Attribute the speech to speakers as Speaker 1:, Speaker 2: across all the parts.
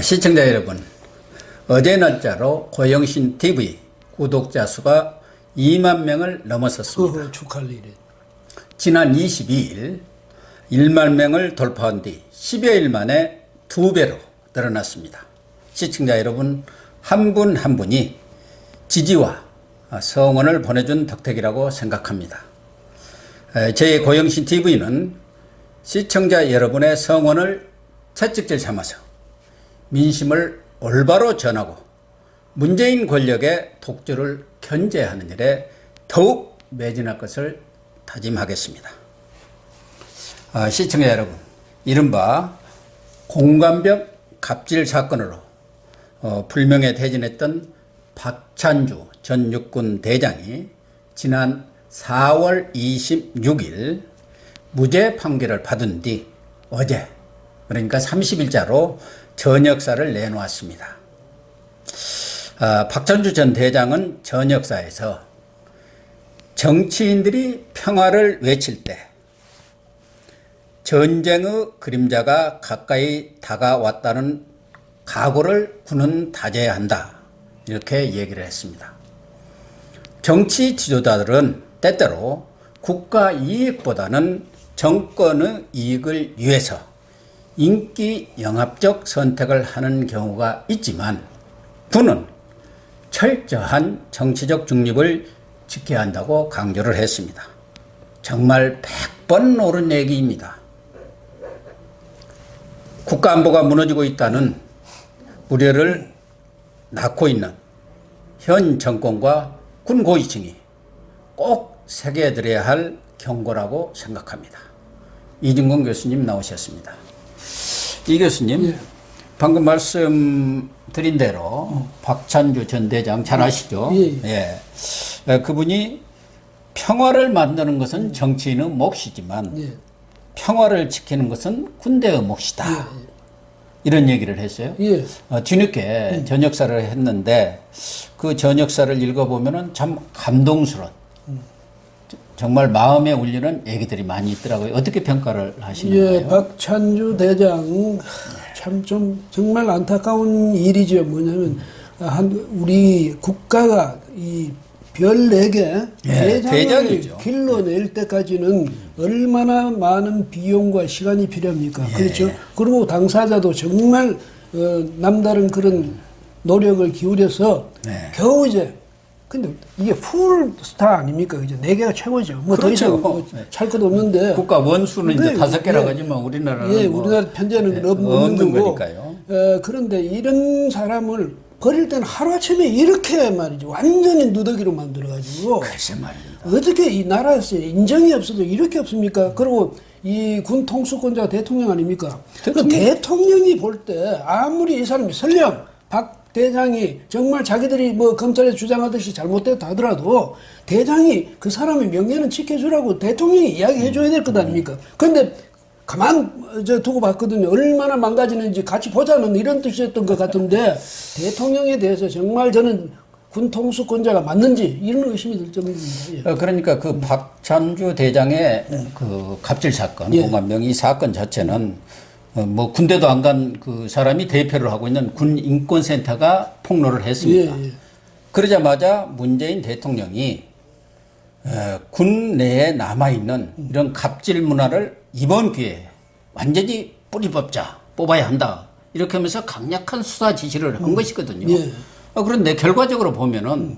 Speaker 1: 시청자 여러분, 어제 날짜로 고영신 TV 구독자 수가 2만 명을 넘어섰습니다.
Speaker 2: 축하할 일이.
Speaker 1: 지난 22일 1만 명을 돌파한 뒤 10여일 만에 2배로 늘어났습니다. 시청자 여러분, 한 분 한 분이 지지와 성원을 보내준 덕택이라고 생각합니다. 저희 고영신 TV는 시청자 여러분의 성원을 채찍질 삼아서 민심을 올바로 전하고 문재인 권력의 독주를 견제하는 일에 더욱 매진할 것을 다짐하겠습니다. 시청자 여러분, 이른바 공관병 갑질 사건으로 불명예 퇴진했던 박찬주 전 육군 대장이 지난 4월 26일 무죄 판결을 받은 뒤 어제, 그러니까 30일자로 전역사를 내놓았습니다. 박찬주 전 대장은 전역사에서 정치인들이 평화를 외칠 때 전쟁의 그림자가 가까이 다가왔다는 각오를 군은 다져야 한다, 이렇게 얘기를 했습니다. 정치 지도자들은 때때로 국가 이익보다는 정권의 이익을 위해서 인기 영합적 선택을 하는 경우가 있지만 군은 철저한 정치적 중립을 지켜야 한다고 강조를 했습니다. 정말 100번 옳은 얘기입니다. 국가안보가 무너지고 있다는 우려를 낳고 있는 현 정권과 군 고위층이 꼭 새겨들어야 할 경고라고 생각합니다. 이진건 교수님 나오셨습니다. 이 교수님,
Speaker 2: 예.
Speaker 1: 방금 말씀드린 대로 박찬주 전 대장 잘 아시죠?
Speaker 2: 예.
Speaker 1: 그분이 평화를 만드는 것은 정치인의 몫이지만
Speaker 2: 예.
Speaker 1: 평화를 지키는 것은 군대의 몫이다, 이런 얘기를 했어요.
Speaker 2: 예.
Speaker 1: 뒤늦게 전역사를 했는데 그 전역사를 읽어보면 참 감동스러운, 정말 마음에 울리는 얘기들이 많이 있더라고요. 어떻게 평가를 하시는가요?
Speaker 2: 예, 박찬주 대장 참 좀 정말 안타까운 일이죠. 뭐냐면 우리 국가가 이 별 4개 대장을
Speaker 1: 대장이죠.
Speaker 2: 길러낼 때까지는 얼마나 많은 비용과 시간이 필요합니까? 그렇죠. 그리고 당사자도 정말 남다른 그런 노력을 기울여서 겨우 이제, 근데 이게 풀 스타 아닙니까? 그죠? 4개가 최고죠. 뭐 더 이상 찰 것도 없는데.
Speaker 1: 국가 원수는 이제 5개라고 하지만 우리나라는
Speaker 2: 우리나라 편제는 없는
Speaker 1: 거니까요.
Speaker 2: 그런데 이런 사람을 버릴 때는 하루아침에 이렇게 말이죠. 완전히 누더기로 만들어가지고.
Speaker 1: 글쎄 말입니다.
Speaker 2: 어떻게 이 나라에서 인정이 없어도 이렇게 없습니까? 그리고 이 군 통수권자가 대통령 아닙니까? 대통령이 볼 때 아무리 이 사람이 설령 박 대장이 정말 자기들이 뭐 검찰에 주장하듯이 잘못됐다 하더라도 대장이 그 사람의 명예는 지켜주라고 대통령이 이야기해줘야 될 것 아닙니까? 근데 가만 두고 봤거든요. 얼마나 망가지는지 같이 보자는 이런 뜻이었던 것 같은데 대통령에 대해서 정말 저는 군 통수권자가 맞는지 이런 의심이 들 정도입니다. 예.
Speaker 1: 그러니까 그 박찬주 대장의 그 갑질 사건, 공관병 이 사건 자체는 뭐 군대도 안 간 그 사람이 대표를 하고 있는 군 인권센터가 폭로를 했습니다. 그러자마자 문재인 대통령이 군 내에 남아있는 이런 갑질 문화를 이번 기회에 완전히 뿌리 뽑아야 한다, 이렇게 하면서 강력한 수사 지시를 한 것이거든요. 그런데 결과적으로 보면은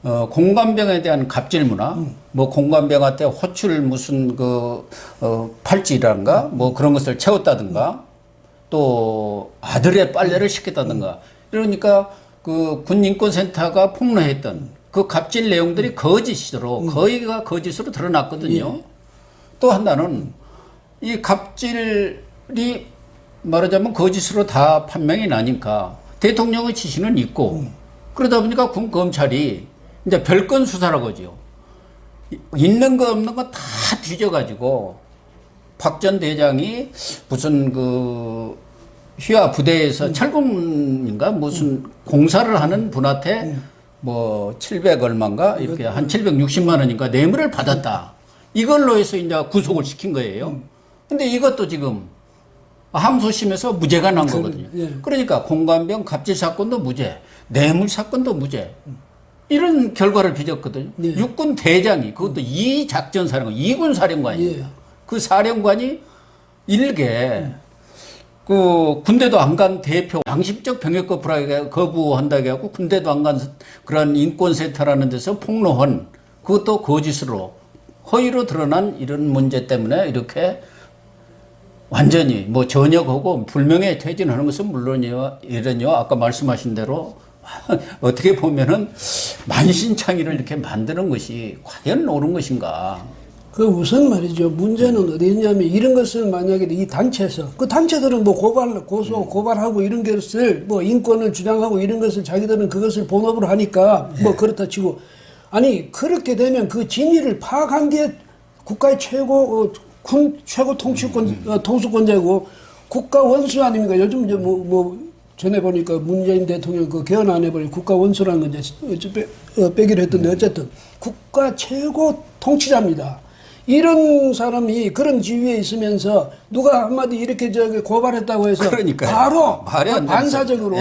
Speaker 1: 공관병에 대한 갑질 문화, 뭐 공관병한테 호출 무슨 팔찌라든가 뭐 그런 것을 채웠다든가 또 아들의 빨래를 시켰다든가, 이러니까 그 군인권센터가 폭로했던 그 갑질 내용들이 거짓으로 거의가 거짓으로 드러났거든요. 또 하나는 이 갑질이 말하자면 거짓으로 다 판명이 나니까 대통령의 지시는 있고, 그러다 보니까 군 검찰이 이제 별건 수사라고 하죠. 있는 거 없는 거 다 뒤져가지고 박 전 대장이 무슨 그 휘하 부대에서 철군인가 무슨 공사를 하는 분한테 뭐 700 얼마인가 이렇게 한 760만 원인가 뇌물을 받았다, 이걸로 해서 이제 구속을 시킨 거예요. 근데 이것도 지금 항소심에서 무죄가 난 거거든요.
Speaker 2: 예.
Speaker 1: 그러니까 공관병 갑질 사건도 무죄, 뇌물 사건도 무죄. 이런 결과를 빚었거든요.
Speaker 2: 예.
Speaker 1: 육군 대장이 그것도 이 작전 사령관, 2군 사령관이에요.
Speaker 2: 예.
Speaker 1: 그 사령관이 일개 그 군대도 안 간 대표 양심적 병역 거부한다고 해갖고 군대도 안 간 그런 인권센터라는 데서 폭로한 그것도 거짓으로 허위로 드러난 이런 문제 때문에 이렇게 완전히 뭐 전역하고 불명예 퇴진하는 것은 물론이요, 이런요 아까 말씀하신 대로 어떻게 보면은 만신창이를 이렇게 만드는 것이 과연 옳은 것인가?
Speaker 2: 그 우선 말이죠. 문제는 어디 있냐면 이런 것을 만약에 이 단체에서 그 단체들은 뭐 고발하고 이런 것을 뭐 인권을 주장하고 이런 것을 자기들은 그것을 본업으로 하니까 뭐 그렇다 치고 아니 그렇게 되면 그 진위를 파악한 게 국가의 최고 군 최고 통수권자고 국가 원수 아닙니까? 요즘 이제 뭐 전에 보니까 문재인 대통령 그 개헌안에 보니 국가 원수라는 건 이제 빼기로 했던데 어쨌든 국가 최고 통치자입니다. 이런 사람이 그런 지위에 있으면서 누가 한마디 이렇게 저기 고발했다고 해서
Speaker 1: 그러니까요.
Speaker 2: 바로
Speaker 1: 말이 안 되는
Speaker 2: 반사적으로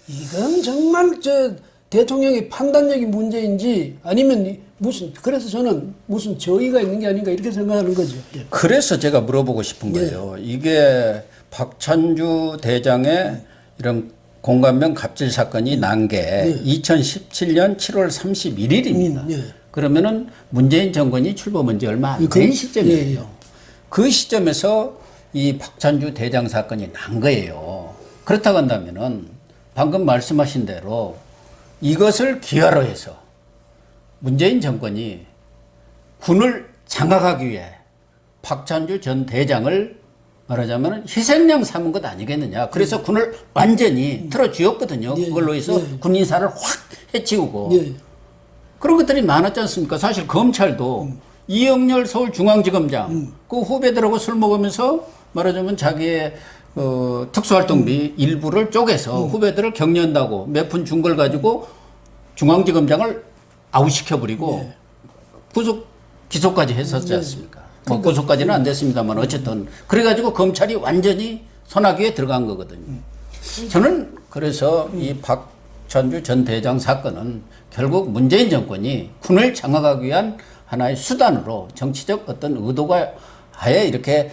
Speaker 2: 이건 정말 저 대통령의 판단력이 문제인지 아니면 무슨 그래서 저는 무슨 저의가 있는 게 아닌가 이렇게 생각하는 거죠. 예.
Speaker 1: 그래서 제가 물어보고 싶은 거예요. 이게 박찬주 대장의 이런 공관병 갑질 사건이 난 게 2017년 7월 31일입니다. 그러면은 문재인 정권이 출범한 지 얼마 안 된 시점이에요. 그 시점에서 이 박찬주 대장 사건이 난 거예요. 그렇다고 한다면은 방금 말씀하신 대로 이것을 기화로 해서 문재인 정권이 군을 장악하기 위해 박찬주 전 대장을 말하자면 희생양 삼은 것 아니겠느냐. 그래서 군을 완전히 틀어쥐었거든요. 그걸로 해서 군 인사를 확 해치우고. 그런 것들이 많았지 않습니까? 사실 검찰도 이영렬 서울중앙지검장 그 후배들하고 술 먹으면서 말하자면 자기의 특수활동비 일부를 쪼개서 후배들을 격려한다고 몇 푼 준 걸 가지고 중앙지검장을 아웃시켜버리고 기소까지 했었지 않습니까? 뭐 고소까지는 안 됐습니다만 어쨌든 그래가지고 검찰이 완전히 소나기에 들어간 거거든요. 저는 그래서 이 박찬주 전 대장 사건은 결국 문재인 정권이 군을 장악하기 위한 하나의 수단으로 정치적 어떤 의도가 아예 이렇게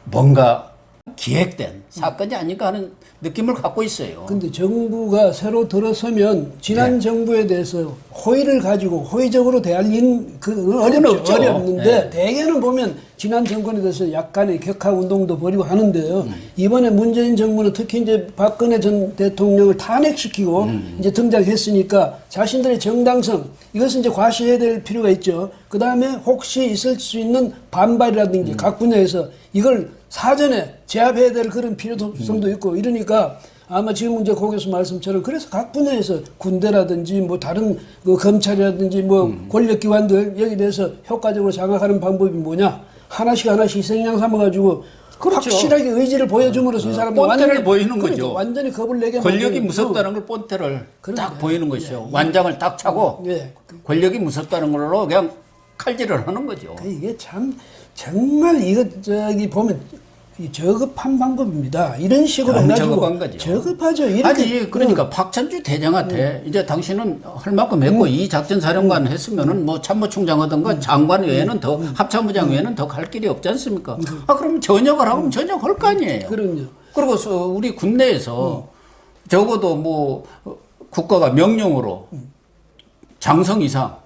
Speaker 1: 뭔가 기획된 사건이 아닌가 하는 느낌을 갖고 있어요.
Speaker 2: 근데 정부가 새로 들어서면 지난 정부에 대해서 호의를 가지고 호의적으로 대하는 그 어렵는데 대개는 보면 지난 정권에 대해서 약간의 격하 운동도 벌이고 하는데요. 이번에 문재인 정부는 특히 이제 박근혜 전 대통령을 탄핵시키고 이제 등장했으니까 자신들의 정당성 이것은 이제 과시해야 될 필요가 있죠. 그 다음에 혹시 있을 수 있는 반발이라든지 각 분야에서 이걸 사전에 제압해야 될 그런 필요성도 있고 이러니까 아마 지금 이제 거기서 말씀처럼 그래서 각 분야에서 군대라든지 뭐 다른 그 검찰이라든지 뭐 권력기관들 여기 대해서 효과적으로 장악하는 방법이 뭐냐 하나씩 희생양 삼아가지고 그렇죠. 확실하게 의지를 보여줌으로써 이 사람들
Speaker 1: 본때를 보이는 거죠.
Speaker 2: 완전히 겁을 내게
Speaker 1: 권력이 무섭다는 걸 본때를 딱 보이는 것이죠. 완장을 딱 차고 권력이 무섭다는 걸로 그냥 칼질을 하는 거죠.
Speaker 2: 이게 참 정말 이거 저기 보면 저급한 방법입니다. 이런 식으로 해가지고
Speaker 1: 저급한 거죠.
Speaker 2: 저급하죠. 이렇게
Speaker 1: 아니 그러니까 박찬주 대장한테 이제 당신은 할 만큼 했고 이 작전 사령관 했으면은 뭐 참모총장 하든가 장관 외에는 더 합참부장 외에는 더 갈 길이 없지 않습니까? 그럼 전역을 하면 전역할 거 아니에요.
Speaker 2: 그럼요.
Speaker 1: 그리고 우리 군내에서 적어도 뭐 국가가 명령으로 장성 이상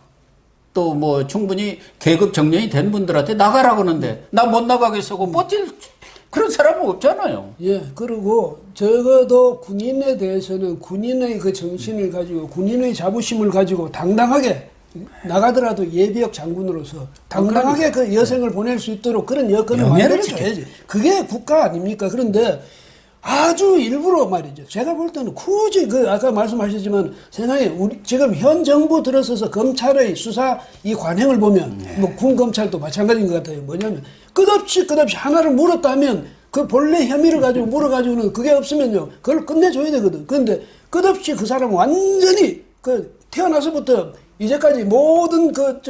Speaker 1: 또 뭐 충분히 계급 정년이 된 분들한테 나가라고 하는데 나 못 나가겠어. 버틸 그런 사람은 없잖아요.
Speaker 2: 예, 그리고 적어도 군인에 대해서는 군인의 그 정신을 가지고 군인의 자부심을 가지고 당당하게 나가더라도 예비역 장군으로서 당당하게 그 여생을 보낼 수 있도록 그런 여건을 만들어줘야지. 그게 국가 아닙니까? 그런데 아주 일부러 말이죠. 제가 볼 때는 굳이 그 아까 말씀하셨지만 세상에 우리 지금 현 정부 들어서서 검찰의 수사 이 관행을 보면 뭐 군 검찰도 마찬가지인 것 같아요. 뭐냐면 끝없이 하나를 물었다면 그 본래 혐의를 가지고 물어가지고는 그게 없으면요 그걸 끝내줘야 되거든. 그런데 끝없이 그 사람은 완전히 그 태어나서부터 이제까지 모든 그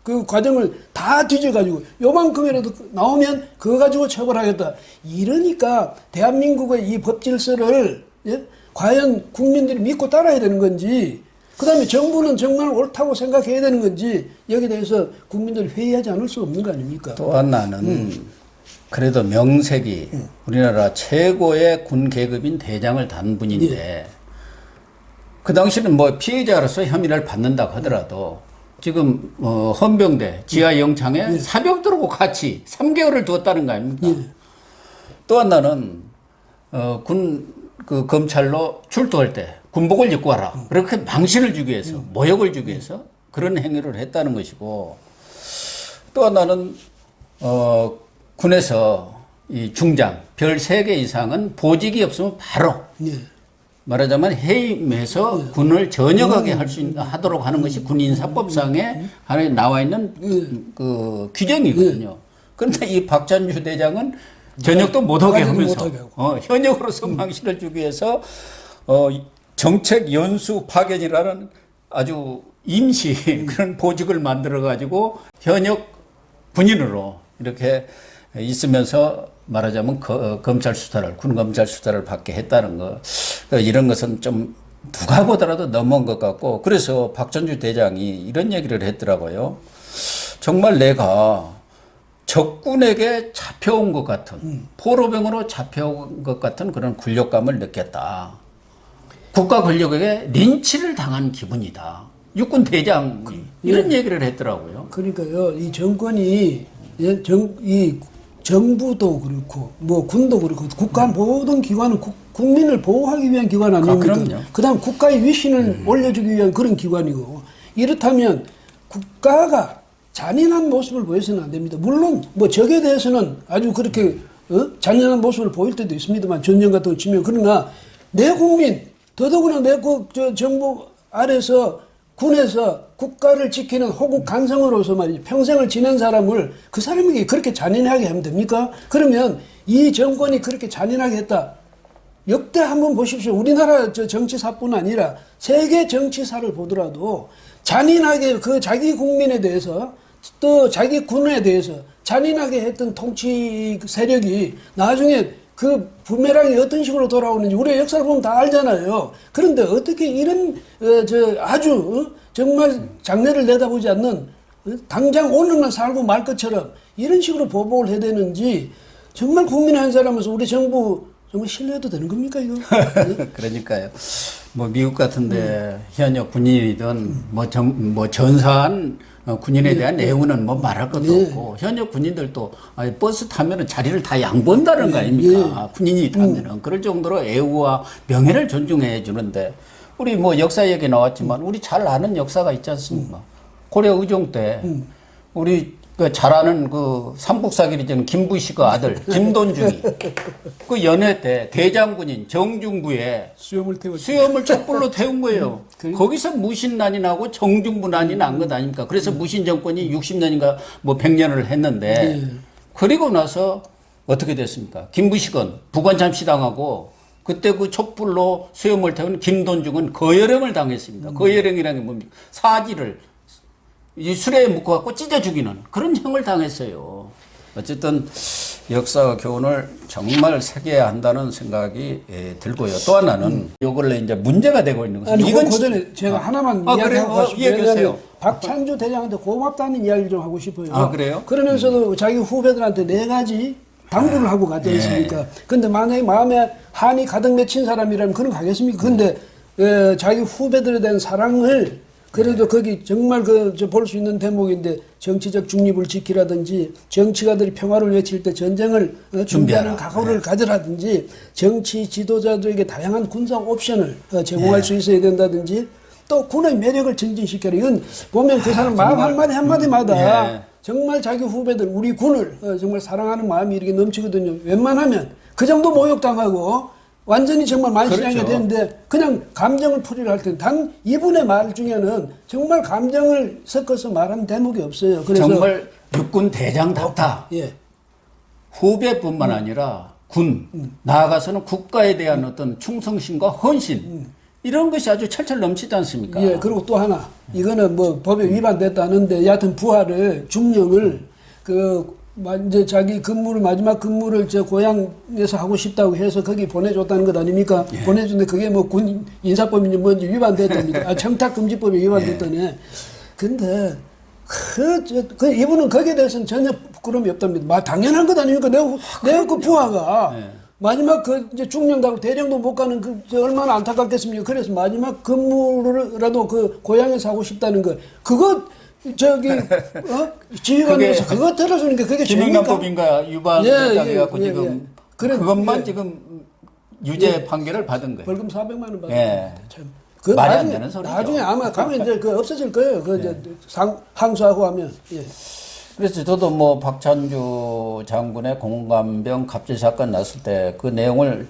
Speaker 2: 그 과정을 다 뒤져가지고 요만큼이라도 나오면 그거 가지고 처벌하겠다. 이러니까 대한민국의 이 법 질서를 예? 과연 국민들이 믿고 따라야 되는 건지, 그 다음에 정부는 정말 옳다고 생각해야 되는 건지, 여기에 대해서 국민들이 회의하지 않을 수 없는 거 아닙니까?
Speaker 1: 또 하나는 그래도 명색이 우리나라 최고의 군 계급인 대장을 단 분인데 그 당시는 뭐 피해자로서 혐의를 받는다고 하더라도 지금 헌병대 지하 영창에 사병들하고 같이 3개월을 두었다는 거 아닙니까? 또 하나는 그 검찰로 출두할 때 군복을 입고 와라. 그렇게 망신을 주기 위해서, 모욕을 주기 위해서 그런 행위를 했다는 것이고, 또 하나는 군에서 이 중장 별 3개 이상은 보직이 없으면 바로 말하자면 해임해서 군을 전역하게 하도록 하는 것이 군인사법상에 하나에 나와 있는 그 규정이거든요. 그런데 이 박찬주 대장은 전역도 못하게 하면서 현역으로서 망신을 주기 위해서 정책 연수 파견이라는 아주 임시 그런 보직을 만들어 가지고 현역 군인으로 이렇게 있으면서 말하자면 검찰 수사를 군 검찰 수사를 받게 했다는 거, 이런 것은 좀 누가 보더라도 너무한 것 같고, 그래서 박찬주 대장이 이런 얘기를 했더라고요. 정말 내가 적군에게 잡혀온 것 같은, 포로병으로 잡혀온 것 같은 그런 굴욕감을 느꼈다. 국가 권력에게 린치를 당한 기분이다. 육군 대장이 이런 얘기를 했더라고요.
Speaker 2: 그러니까요, 이 정권이 이 정부도 그렇고 뭐 군도 그렇고 국가 모든 기관은 국민을 보호하기 위한 기관 아닙니까? 그다음 국가의 위신을 올려주기 위한 그런 기관이고, 이렇다면 국가가 잔인한 모습을 보여서는 안 됩니다. 물론 뭐 적에 대해서는 아주 그렇게 잔인한 모습을 보일 때도 있습니다만, 전쟁 같은 거 치면. 그러나 내 국민, 더더구나 내 정부 아래서 군에서 국가를 지키는 호국 간성으로서 말이죠, 평생을 지낸 사람을 그 사람에게 그렇게 잔인하게 하면 됩니까? 그러면 이 정권이 그렇게 잔인하게 했다. 역대 한번 보십시오. 우리나라 정치사뿐 아니라 세계 정치사를 보더라도 잔인하게 그 자기 국민에 대해서 또 자기 군에 대해서 잔인하게 했던 통치 세력이 나중에 그 부메랑이 어떤 식으로 돌아오는지 우리의 역사를 보면 다 알잖아요. 그런데 어떻게 이런 아주 정말 장래를 내다보지 않는 당장 오늘만 살고 말 것처럼 이런 식으로 보복을 해야 되는지, 정말 국민의 한 사람으로서 우리 정부 정말 신뢰해도 되는 겁니까, 이거?
Speaker 1: 그러니까요. 뭐 미국 같은데 현역 군인이든 뭐 전사한 군인에 대한 내용은 뭐 말할 것도 없고, 현역 군인들도 버스 타면은 자리를 다 양보한다는 거 아닙니까? 군인이 타면은. 그럴 정도로 애우와 명예를 존중해 주는데, 우리 뭐 역사 얘기 나왔지만 우리 잘 아는 역사가 있지 않습니까? 고려 의종 때 우리 잘 아는 그 삼국사기리 전 김부시가 아들 김돈중이 그 연회 때 대장군인 정중부에 수염을 촛불로 태운 거예요. 거기서 무신난이 나고 정중부난이 난 것 아닙니까? 그래서 무신 정권이 60년인가 뭐 100년을 했는데, 그리고 나서 어떻게 됐습니까? 김부식은 부관참시 당하고, 그때 그 촛불로 수염을 태운 김돈중은 거열형을 당했습니다. 거열형이라는 게 뭡니까? 사지를 이 술에 묶어갖고 찢어 죽이는 그런 형을 당했어요. 어쨌든 역사 교훈을 정말 새겨야 한다는 생각이 들고요. 또 하나는 요 근래 이제 문제가 되고 있는 것은,
Speaker 2: 아니, 이건 그 전에 제가 하나만 이야기하고
Speaker 1: 얘기하세요.
Speaker 2: 박찬주 대장한테 고맙다는 이야기를 좀 하고 싶어요.
Speaker 1: 아, 그래요?
Speaker 2: 그러면서도 자기 후배들한테 4가지 당부를 하고 갔지 않습니까? 근데 만약에 마음에 한이 가득 맺힌 사람이라면 그런 거 하겠습니까? 근데 자기 후배들에 대한 사랑을, 그래도 거기 정말 볼 수 있는 대목인데, 정치적 중립을 지키라든지, 정치가들이 평화를 외칠 때 전쟁을 준비하는 각오를 가져라든지, 정치 지도자들에게 다양한 군사 옵션을 제공할 수 있어야 된다든지, 또 군의 매력을 증진시켜라. 이건 보면 그 사람 말 한마디 한마디마다 정말 자기 후배들, 우리 군을 정말 사랑하는 마음이 이렇게 넘치거든요. 웬만하면 그 정도 모욕당하고 완전히 정말 만신하게 되는데 그냥 감정을 풀이를 할 텐데, 단 이분의 말 중에는 정말 감정을 섞어서 말하는 대목이 없어요. 그래서
Speaker 1: 정말 육군 대장답다. 후배뿐만 아니라 군, 나아가서는 국가에 대한 어떤 충성심과 헌신, 이런 것이 아주 철철 넘치지 않습니까?
Speaker 2: 예, 그리고 또 하나. 이거는 뭐 법에 위반됐다는데 여하튼 부하를, 중령을 이제 자기 근무를, 마지막 근무를 저 고향에서 하고 싶다고 해서 거기 보내줬다는 것 아닙니까?
Speaker 1: 예.
Speaker 2: 보내줬는데 그게 뭐 군 인사법인지 뭔지 위반됐답니다. 청탁금지법에 위반됐다네.
Speaker 1: 예.
Speaker 2: 근데, 이분은 거기에 대해서는 전혀 부끄러움이 없답니다. 당연한 것 아닙니까? 내가 그 부하가
Speaker 1: 예.
Speaker 2: 마지막 이제 중령하고 대령도 못 가는 얼마나 안타깝겠습니까? 그래서 마지막 근무라도 그 고향에서 하고 싶다는 거. 그거, 지휘관에서 그거 들어주는 게 그게 죄입니까?
Speaker 1: 김영란법인가 위반됐다고 해갖고 지금 그것만
Speaker 2: 예.
Speaker 1: 지금 유죄 판결을 받은 거예요.
Speaker 2: 벌금 400만 원 받은
Speaker 1: 예.
Speaker 2: 거예요. 참.
Speaker 1: 말이 안 되는 소리죠.
Speaker 2: 나중에 아마 가면 이제 없어질 거예요. 이제 항소하고 하면. 예.
Speaker 1: 그래서 저도 뭐 박찬주 장군의 공감병 갑질 사건 났을 때 그 내용을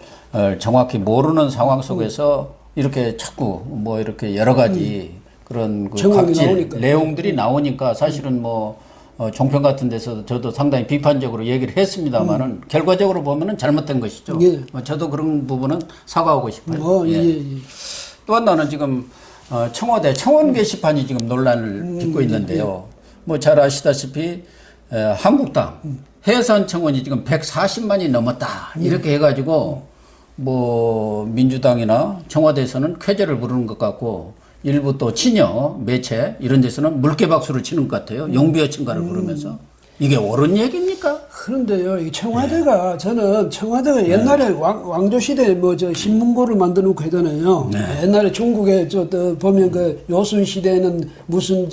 Speaker 1: 정확히 모르는 상황 속에서 이렇게 자꾸 뭐 이렇게 여러 가지 그런 그 갑질
Speaker 2: 나오니까.
Speaker 1: 내용들이 나오니까 사실은 뭐 종편 같은 데서 저도 상당히 비판적으로 얘기를 했습니다만은 결과적으로 보면은 잘못된 것이죠.
Speaker 2: 예.
Speaker 1: 저도 그런 부분은 사과하고 싶어요.
Speaker 2: 예.
Speaker 1: 또 하나는 지금 청와대 청원 게시판이 지금 논란을 빚고 있는데요. 뭐 잘 아시다시피 한국당 해산 청원이 지금 140만이 넘었다 이렇게 해가지고 뭐 민주당이나 청와대에서는 쾌재를 부르는 것 같고 일부 또 친여 매체 이런 데서는 물개박수를 치는 것 같아요. 용비어 친가를 부르면서 이게 옳은 얘기입니까?
Speaker 2: 그런데요, 이 청와대가, 저는 청와대가 옛날에 왕조시대에 뭐 신문고를 만들어 놓고 하잖아요. 옛날에 중국에 보면 요순 시대에는 무슨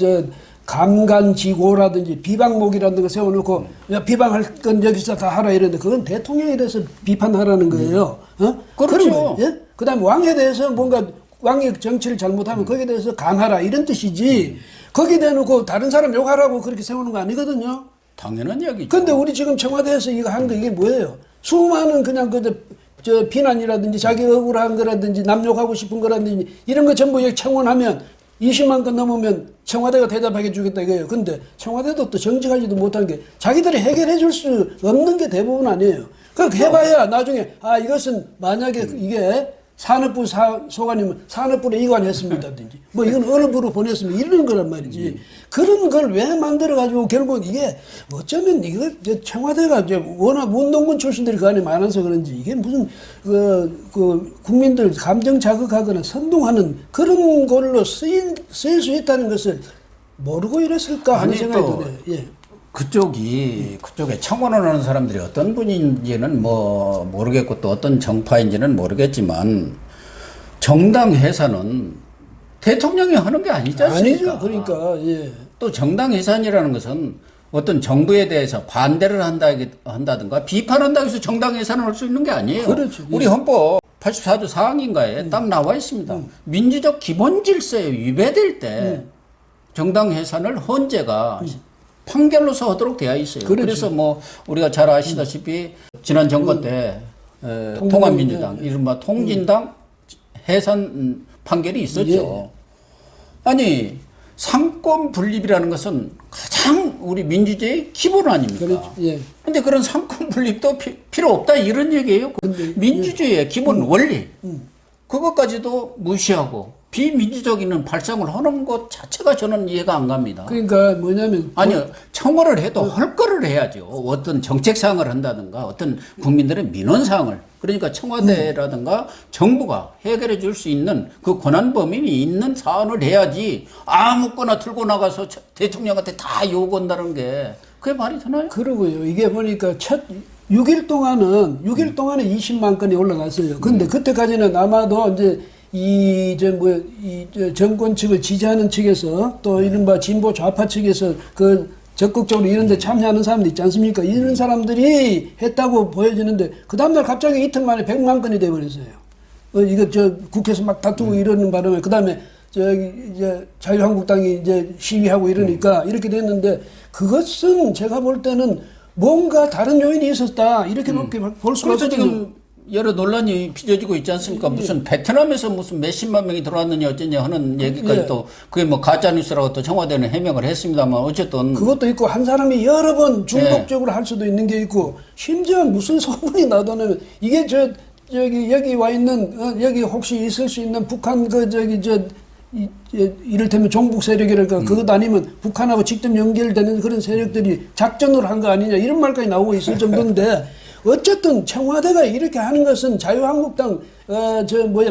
Speaker 2: 감간지고라든지 비방목이라는 거 세워놓고 비방할 건 여기서 다 하라 이러는데 그건 대통령에 대해서 비판하라는 거예요.
Speaker 1: 그렇죠.
Speaker 2: 예? 그 다음에 왕에 대해서 뭔가 왕의 정치를 잘못하면 거기에 대해서 강하라 이런 뜻이지 거기에 대놓고 다른 사람 욕하라고 그렇게 세우는 거 아니거든요.
Speaker 1: 당연한 이야기죠.
Speaker 2: 근데 우리 지금 청와대에서 이거 한 거 이게 뭐예요? 수많은 그냥 비난이라든지 자기 억울한 거라든지 남 욕하고 싶은 거라든지 이런 거 전부 여기 청원하면 20만 건 넘으면 청와대가 대답해 주겠다 이거예요. 근데 청와대도 또 정직하지도 못한 게 자기들이 해결해 줄 수 없는 게 대부분 아니에요. 그렇게 해봐야 나중에 이것은 만약에 이게 산업부 소관이면 산업부로 이관했습니다든지 뭐 이건 어느 부로 보냈습니다 이런 거란 말이지. 그런 걸 왜 만들어가지고 결국 이게 어쩌면 이거 청와대가 이제 워낙 운동권 출신들이 그 안에 많아서 그런지 이게 무슨 국민들 감정 자극하거나 선동하는 그런 걸로 쓰일 수 있다는 것을 모르고 이랬을까 하는 생각이 드네요. 예.
Speaker 1: 그쪽에 청원을 하는 사람들이 어떤 분인지는 뭐 모르겠고 또 어떤 정파인지는 모르겠지만 정당 해산은 대통령이 하는 게 아니지 않습니까?
Speaker 2: 아니죠. 그러니까 예.
Speaker 1: 또 정당 해산이라는 것은 어떤 정부에 대해서 반대를 한다든가 비판한다고 해서 정당 해산을 할 수 있는 게 아니에요.
Speaker 2: 그렇죠.
Speaker 1: 우리 헌법 84조 4항인가에 딱 나와 있습니다. 민주적 기본 질서에 위배될 때 정당 해산을 헌재가 판결로서 하도록 되어 있어요.
Speaker 2: 그렇죠.
Speaker 1: 그래서 뭐 우리가 잘 아시다시피 지난 정권 때 통합민주당, 이른바 통진당 해산 판결이 있었죠. 아니 상권 분립이라는 것은 가장 우리 민주주의의 기본 아닙니까?
Speaker 2: 그렇죠. 예.
Speaker 1: 근데 그런 상권 분립도 필요 없다 이런 얘기예요. 민주주의의 기본 원리 그것까지도 무시하고 비민주적인 발상을 하는 것 자체가 저는 이해가 안 갑니다.
Speaker 2: 그러니까 뭐냐면
Speaker 1: 아니요. 청원을 해도 할 거를 해야죠. 어떤 정책사항을 한다든가 어떤 국민들의 민원사항을. 그러니까 청와대라든가 정부가 해결해 줄 수 있는 그 권한 범위이 있는 사안을 해야지 아무거나 들고 나가서 대통령한테 다 요구한다는 게 그게 말이 되나요?
Speaker 2: 그러고요. 이게 보니까 6일 동안에 20만 건이 올라갔어요. 근데 그때까지는 아마도 이제 정권 측을 지지하는 측에서 또 이른바 진보 좌파 측에서 적극적으로 이런 데 참여하는 사람들 있지 않습니까? 이런 사람들이 했다고 보여지는데 그 다음날 갑자기 이틀 만에 100만 건이 돼버렸어요. 이거 국회에서 막 다투고 이러는 바람에 그 다음에 이제 자유한국당이 이제 시위하고 이러니까 이렇게 됐는데 그것은 제가 볼 때는 뭔가 다른 요인이 있었다 이렇게 볼 수가
Speaker 1: 그래서
Speaker 2: 없거든요.
Speaker 1: 지금 여러 논란이 빚어지고 있지 않습니까? 무슨 베트남에서 무슨 몇십만 명이 들어왔느냐 어쩌냐 하는 얘기까지 또 그게 뭐 가짜뉴스라고 또 청와대는 해명을 했습니다만 어쨌든
Speaker 2: 그것도 있고 한 사람이 여러 번 중독적으로 할 수도 있는 게 있고 심지어 무슨 소문이 나도는 이게 여기 와 있는 여기 혹시 있을 수 있는 북한 이를테면 종북 세력이랄까 그것 아니면 북한하고 직접 연결되는 그런 세력들이 작전을 한 거 아니냐 이런 말까지 나오고 있을 정도인데 어쨌든 청와대가 이렇게 하는 것은 자유한국당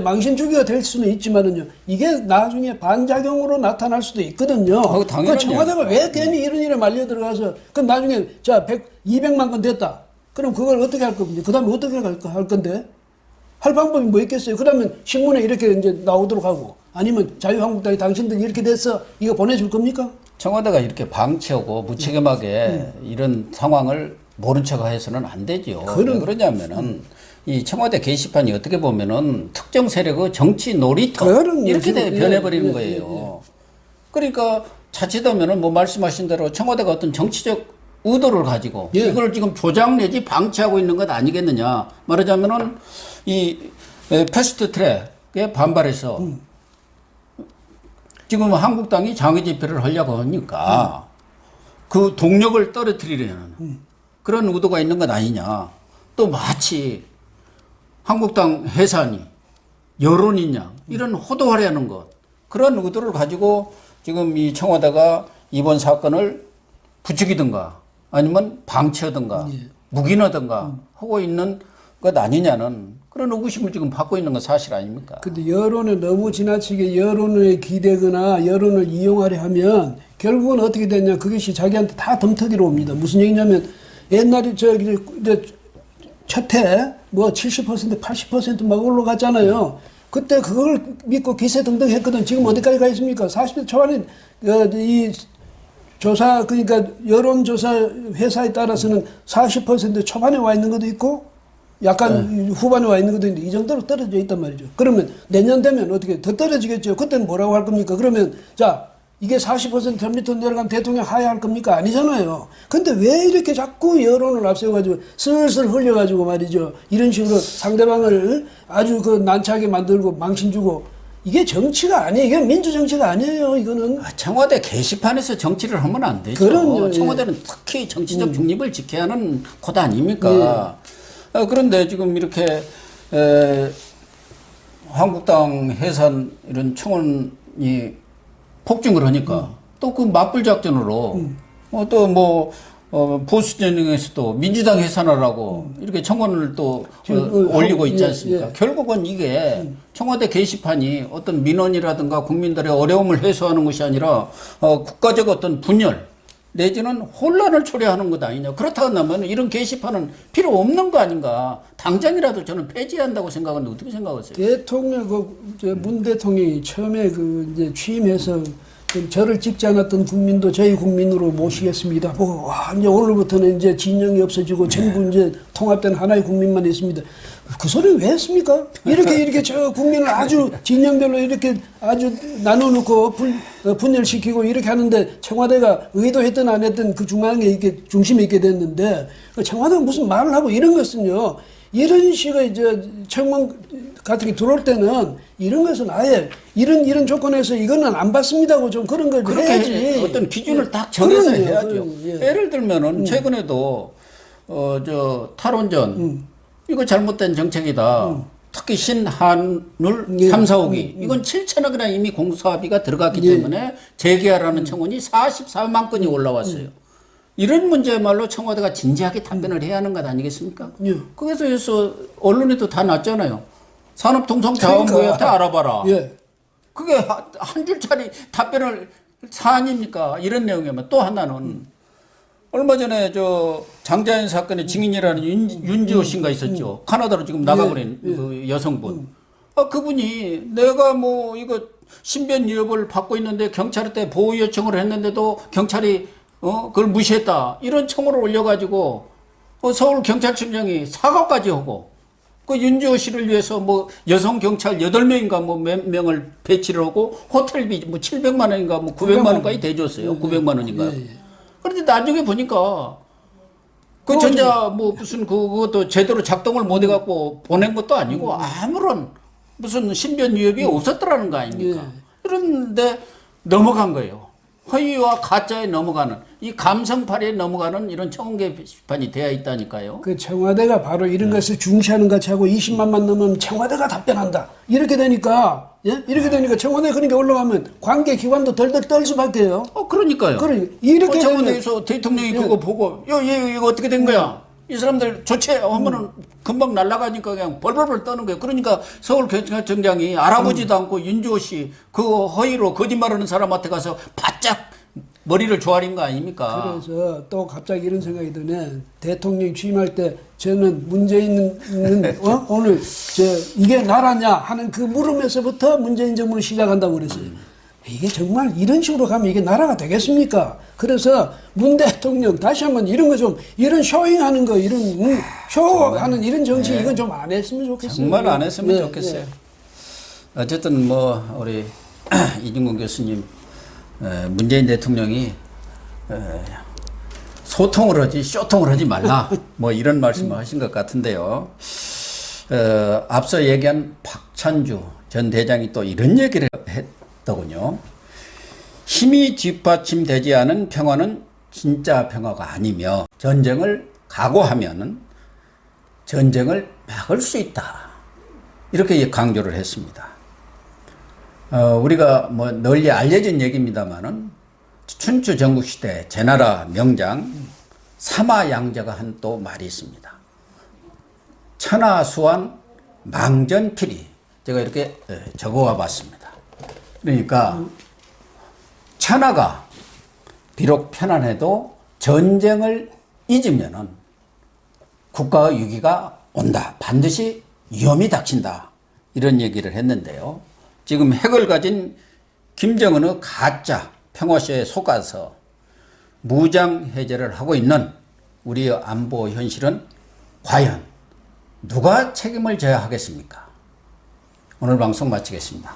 Speaker 2: 망신주기가 될 수는 있지만은요 이게 나중에 반작용으로 나타날 수도 있거든요. 그 청와대가 왜 괜히 이런 일에 말려 들어가서 그럼 나중에 자 200만 건 됐다. 그럼 그걸 어떻게 할 겁니까? 그 다음에 어떻게 할 건데? 할 방법이 뭐 있겠어요? 그러면 신문에 이렇게 이제 나오도록 하고 아니면 자유한국당이 당신들 이렇게 됐어 이거 보내줄 겁니까?
Speaker 1: 청와대가 이렇게 방치하고 무책임하게 이런 상황을 모른 척 해서는 안 되죠. 왜 그러냐면은 이 청와대 게시판이 어떻게 보면은 특정 세력의 정치 놀이터 이렇게 변해버리는 거예요. 그러니까 자칫하면은 뭐 말씀하신 대로 청와대가 어떤 정치적 의도를 가지고 이걸 지금 조작 내지 방치하고 있는 것 아니겠느냐. 말하자면은 이 패스트 트랙에 반발해서 지금 한국당이 장외 집회를 하려고 하니까 그 동력을 떨어뜨리려는 그런 의도가 있는 것 아니냐. 또 마치 한국당 해산이 여론이냐 이런 호도하려는 것 그런 의도를 가지고 지금 이 청와대가 이번 사건을 부추기든가 아니면 방치하든가 묵인하든가 하고 있는 것 아니냐는 그런 의구심을 지금 받고 있는 건 사실 아닙니까?
Speaker 2: 근데 여론을 너무 지나치게 여론에 기대거나 여론을 이용하려 하면 결국은 어떻게 되냐 그것이 자기한테 다 덤터기로 옵니다. 무슨 얘기냐면 옛날에 첫해 뭐 70% 80% 올라갔잖아요. 그때 그걸 믿고 기세등등 했거든. 지금 어디까지 가 있습니까? 40대 초반에 이 조사 그러니까 여론조사 회사에 따라서는 40% 초반에 와 있는 것도 있고 약간 후반에 와 있는 것도 있는데 이 정도로 떨어져 있단 말이죠. 그러면 내년 되면 어떻게 더 떨어지겠죠. 그때는 뭐라고 할 겁니까? 그러면 자 이게 40% 밑으로 내려간 대통령 하야할 겁니까? 아니잖아요. 근데 왜 이렇게 자꾸 여론을 앞세워가지고 슬슬 흘려가지고 말이죠. 이런 식으로 상대방을 아주 난처하게 만들고 망신 주고 이게 정치가 아니에요. 이게 민주정치가 아니에요. 이거는.
Speaker 1: 청와대 게시판에서 정치를 하면 안 되죠.
Speaker 2: 그럼요.
Speaker 1: 청와대는 특히 정치적 중립을 지켜야 하는 곳 아닙니까? 그런데 지금 이렇게 한국당 해산 이런 청원이 폭증을 하니까 또 그 맞불 작전으로 또 보수 진영에서도 민주당 해산하라고 이렇게 청원을 또 올리고 있지 않습니까? 결국은 이게 청와대 게시판이 어떤 민원이라든가 국민들의 어려움을 해소하는 것이 아니라 국가적 어떤 분열 내지는 혼란을 초래하는 것 아니냐. 그렇다고 한다면 이런 게시판은 필요 없는 거 아닌가. 당장이라도 저는 폐지한다고 생각하는데 어떻게 생각하세요?
Speaker 2: 문 대통령이 처음에 이제 취임해서 저를 찍지 않았던 국민도 저희 국민으로 모시겠습니다. 이제 오늘부터는 이제 진영이 없어지고 전부 이제 통합된 하나의 국민만 있습니다. 그 소리는 왜 했습니까? 이렇게 저 국민을 아주 진영별로 이렇게 아주 나눠놓고 분열시키고 이렇게 하는데 청와대가 의도했든 안 했든 그 중앙에 이렇게 중심에 있게 됐는데 청와대가 무슨 말을 하고 이런 것은요. 이런 식의 청문 같은 게 들어올 때는 이런 것은 아예 이런 조건에서 이거는 안 받습니다고 좀 그런 걸 해야지.
Speaker 1: 어떤 기준을 딱 정해서 해야죠. 예를 들면은 최근에도 탈원전 이거 잘못된 정책이다. 특히 신한울 3, 4호기 이건 7천억이나 이미 공사비가 들어갔기 때문에 재개하라는 청원이 44만 건이 올라왔어요. 이런 문제야말로 청와대가 진지하게 답변을 해야 하는 것 아니겠습니까? 그래서 언론에도 다 났잖아요. 산업통상자원부한테 알아봐라. 그게 한 줄짜리 답변을 사안입니까? 이런 내용이면 또 하나는 얼마 전에 장자연 사건의 증인이라는 윤지호 씨가 있었죠. 카나다로 지금 나가버린 그 여성분. 그분이 내가 이거 신변 위협을 받고 있는데 경찰한테 보호 요청을 했는데도 경찰이 그걸 무시했다. 이런 청원을 올려가지고 서울경찰청장이 사과까지 하고 그 윤지호 씨를 위해서 여성 경찰 8명인가 몇 명을 배치를 하고 호텔비 700만 원인가 900만 원까지 대줬어요. 900만 원인가. 그런데 나중에 보니까 그 전자 무슨 그것도 제대로 작동을 못 해갖고 보낸 것도 아니고 아무런 무슨 신변 위협이 없었더라는 거 아닙니까? 그런데 넘어간 거예요. 허위와 가짜에 넘어가는 이 감성팔이에 넘어가는 이런 청원개 게시판이 되어 있다니까요.
Speaker 2: 그 청와대가 바로 이런 것을 중시하는 같이 하고 20만만 넘으면 청와대가 답변한다. 이렇게 되니까 이렇게 되니까 청와대 그러니까 올라가면 관계 기관도 덜덜 떨 수밖에요.
Speaker 1: 그러니까요.
Speaker 2: 이렇게
Speaker 1: 청와대에서 대통령이 그거 보고 이거 어떻게 된 거야? 이 사람들 조치하면은 금방 날아가니까 그냥 벌벌벌 떠는 거예요. 그러니까 서울경찰청장이 알아보지도 않고 윤주호 씨 그 허위로 거짓말하는 사람한테 가서 바짝 머리를 조아린 거 아닙니까?
Speaker 2: 그래서 또 갑자기 이런 생각이 드네. 대통령 취임할 때 저는 문재인은 오늘 이게 나라냐 하는 그 물음에서부터 문재인 정부를 시작한다고 그랬어요. 이게 정말 이런 식으로 가면 이게 나라가 되겠습니까? 그래서 문 대통령 다시 한번 이런 거 좀 이런 쇼잉하는 거 이런 쇼하는 이런 정치 이건 좀 안 했으면 좋겠어요.
Speaker 1: 정말 안 했으면 좋겠어요. 어쨌든 뭐 우리 이진국 교수님 문재인 대통령이 소통을 하지 쇼통을 하지 말라 뭐 이런 말씀을 하신 것 같은데요. 앞서 얘기한 박찬주 전 대장이 또 이런 얘기를 했더군요. 힘이 뒷받침되지 않은 평화는 진짜 평화가 아니며 전쟁을 각오하면 전쟁을 막을 수 있다. 이렇게 강조를 했습니다. 우리가 뭐 널리 알려진 얘기입니다만은 춘추 전국시대 제나라 명장 사마양자가 한 또 말이 있습니다. 천하수완 망전필이 제가 이렇게 적어와 봤습니다. 그러니까 천하가 비록 편안해도 전쟁을 잊으면은 국가의 위기가 온다. 반드시 위험이 닥친다. 이런 얘기를 했는데요. 지금 핵을 가진 김정은의 가짜 평화쇼에 속아서 무장 해제를 하고 있는 우리의 안보 현실은 과연 누가 책임을 져야 하겠습니까? 오늘 방송 마치겠습니다.